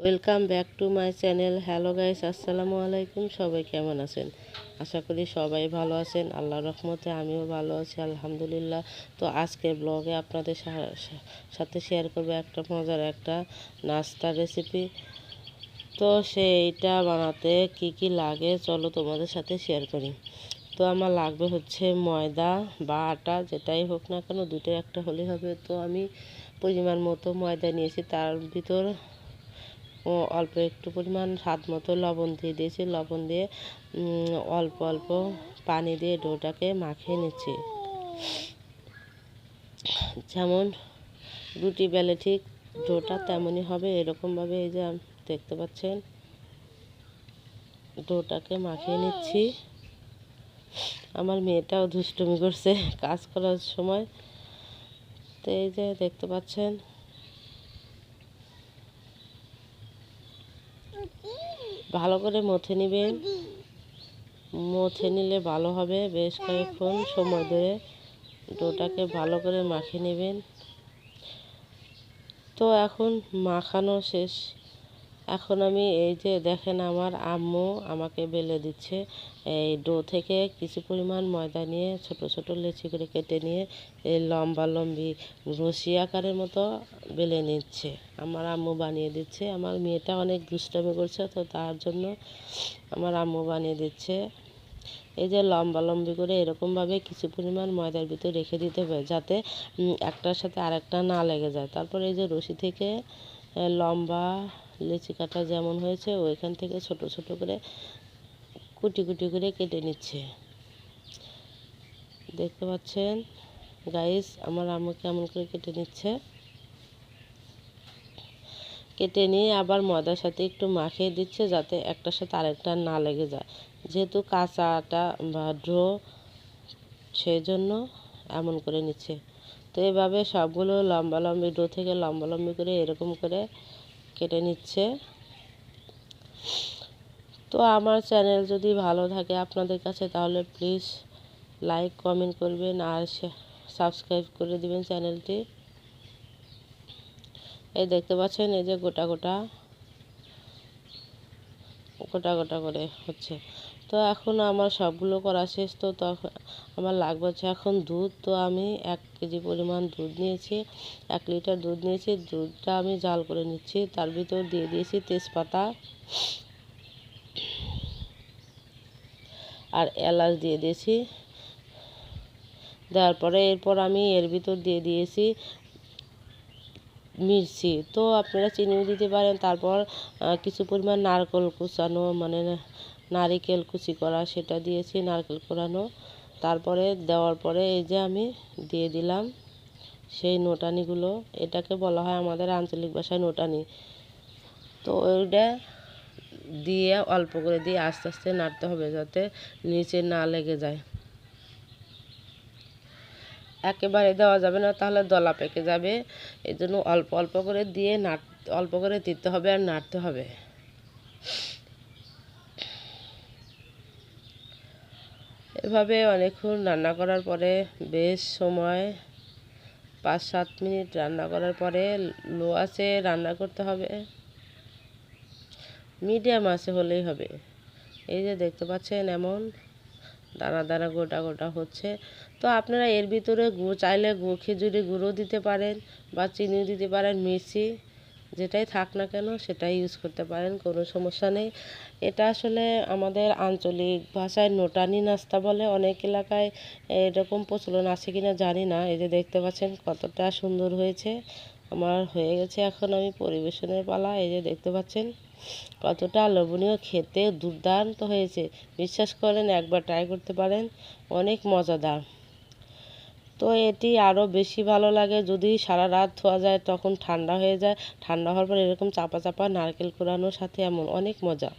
Welcome back to my channel. Hello guys, আসসালামু আলাইকুম। সবাই কেমন আছেন? আশা করি সবাই ভালো আছেন। আল্লাহর রহমতে আমিও ভালো আছি, আলহামদুলিল্লাহ। তো আজকের ব্লগে আপনাদের সাথে শেয়ার করবো একটা মজার একটা নাস্তার রেসিপি। তো সেইটা বানাতে কি কি লাগে চলো তোমাদের সাথে শেয়ার করি। তো আমার লাগবে হচ্ছে ময়দা বা আটা, যেটাই হোক না কেন, দুটোই একটা হলেই হবে। তো আমি পরিমাণ মতো ময়দা নিয়েছি, তার ভিতর অল্প একটু পরিমাণ স্বাদ মতো লবণ দিয়ে দিয়েছি। লবণ দিয়ে অল্প অল্প পানি দিয়ে ডোটাকে মাখিয়ে নিচ্ছি। যেমন রুটি বেলে ঠিক ডোটা তেমনই হবে, এরকমভাবে এই যে দেখতে পাচ্ছেন ডোটাকে মাখিয়ে নিচ্ছি। আমার মেয়েটাও দুষ্টুমি করছে কাজ করার সময়। তো এই যে দেখতে পাচ্ছেন ভালো করে মথে নেবেন। মথে নিলে ভালো হবে। বেশ কয়েকক্ষণ সময় ধরে ডোটাকে ভালো করে মাখিয়ে নেবেন। তো এখন মাখানো শেষ। এখন আমি এই যে দেখেন আমার আম্মু আমাকে বেলে দিচ্ছে। এই ডো থেকে কিছু পরিমাণ ময়দা নিয়ে ছোট ছোট লেচি করে কেটে নিয়ে এই লম্বা লম্বি রশি আকারের মতো বেলে নিচ্ছে। আমার আম্মু বানিয়ে দিচ্ছে। আমার মেয়েটা অনেক দুষ্টামি করছে, তো তার জন্য আমার আম্মু বানিয়ে দিচ্ছে। এই যে লম্বা লম্বি করে এরকমভাবে কিছু পরিমাণ ময়দার ভিতরে রেখে দিতে হবে, যাতে একটার সাথে আরেকটা না লেগে যায়। তারপর এই যে রশি থেকে লম্বা লেচি কাটা যেমন হয়েছে ওইখান থেকে ছোট ছোট করে কুটি কুটি করে কেটে নিচ্ছে। দেখতে পাচ্ছেন গাইস আমার আম্মু কেমন করে কেটে নিচ্ছে। কেটে নিয়ে আবার ময়দার সাথে একটু মাখিয়ে দিচ্ছে, যাতে একটার সাথে আরেকটা না লেগে যায়। যেহেতু কাঁচা আটা বা ডো, সেই জন্য এমন করে নিচ্ছে। তো এভাবে সবগুলো লম্বা লম্বি ডো থেকে লম্বা লম্বি করে এরকম করে কেটে নিচ্ছে। তো আমার চ্যানেল যদি ভালো থাকে আপনাদের কাছে, তাহলে প্লিজ লাইক কমেন্ট করবেন আর সাবস্ক্রাইব করে দিবেন চ্যানেলটি। এই দেখতে পাচ্ছেন এই যে গোটা গোটা গোটা গোটা করে হচ্ছে। তো এখন আমার সবগুলো করা শেষ। তো তখন আমার লাগবে হচ্ছে এখন দুধ। তো আমি 1 কেজি পরিমাণ দুধ নিয়েছি, 1 লিটার দুধ নিয়েছি। দুধটা আমি জাল করে নিচ্ছি। তার ভিতর দিয়ে দিয়েছি তেজপাতা আর এলাচ দিয়ে দিয়েছি। দেওয়ার পরে এরপর আমি এর ভিতর দিয়ে দিয়েছি মির্চি। তো আপনারা চিনিও দিতে পারেন। তারপর কিছু পরিমাণ নারকেল কুচানো, মানে নারিকেল কুচি করা, সেটা দিয়েছি, নারকেল কোরানো। তারপরে দেওয়ার পরে এই যে আমি দিয়ে দিলাম সেই নোটানিগুলো। এটাকে বলা হয় আমাদের আঞ্চলিক ভাষায় নোটানি। তো ওইটা দিয়ে অল্প করে দিয়ে আস্তে আস্তে নাড়তে হবে, যাতে নিচে না লেগে যায়। একেবারে দেওয়া যাবে না, তাহলে দলা পেকে যাবে। এই জন্য অল্প অল্প করে দিয়ে অল্প করে দিতে হবে আর নাড়তে হবে। এভাবে অনেকক্ষণ রান্না করার পরে, বেশ সময় 5-7 মিনিট রান্না করার পরে লো আঁচে রান্না করতে হবে, মিডিয়াম আঁচে হলেই হবে। এই যে দেখতে পাচ্ছেন এমন দানা দানা গোটা গোটা হচ্ছে। তো আপনারা এর ভিতরে গুড় চাইলে খেজুরি গুঁড়ো দিতে পারেন বা চিনিও দিতে পারেন, মিষ্টি যেটাই থাক না কেন সেটাই ইউজ করতে পারেন, কোনো সমস্যা নেই। এটা আসলে আমাদের আঞ্চলিক ভাষায় নোটানি নাস্তা বলে। অনেক এলাকায় এরকম প্রচলন আছে কিনা জানি না। এই যে দেখতে পাচ্ছেন কতটা সুন্দর হয়েছে। আমার হয়ে গেছে, এখন আমি পরিবেশনের পালা। এই যে দেখতে পাচ্ছেন কতটা লোভনীয়, খেতে দুর্দান্ত হয়েছে। বিশ্বাস করেন একবার ট্রাই করতে পারেন, অনেক মজাদার। তো এটি আরও বেশি ভালো লাগে যদি সারা রাত ধোয়া যায়, তখন ঠান্ডা হয়ে যায়। ঠান্ডা হওয়ার পর এরকম চাপা চাপা নারকেল কোরানোর সাথে এমন অনেক মজা।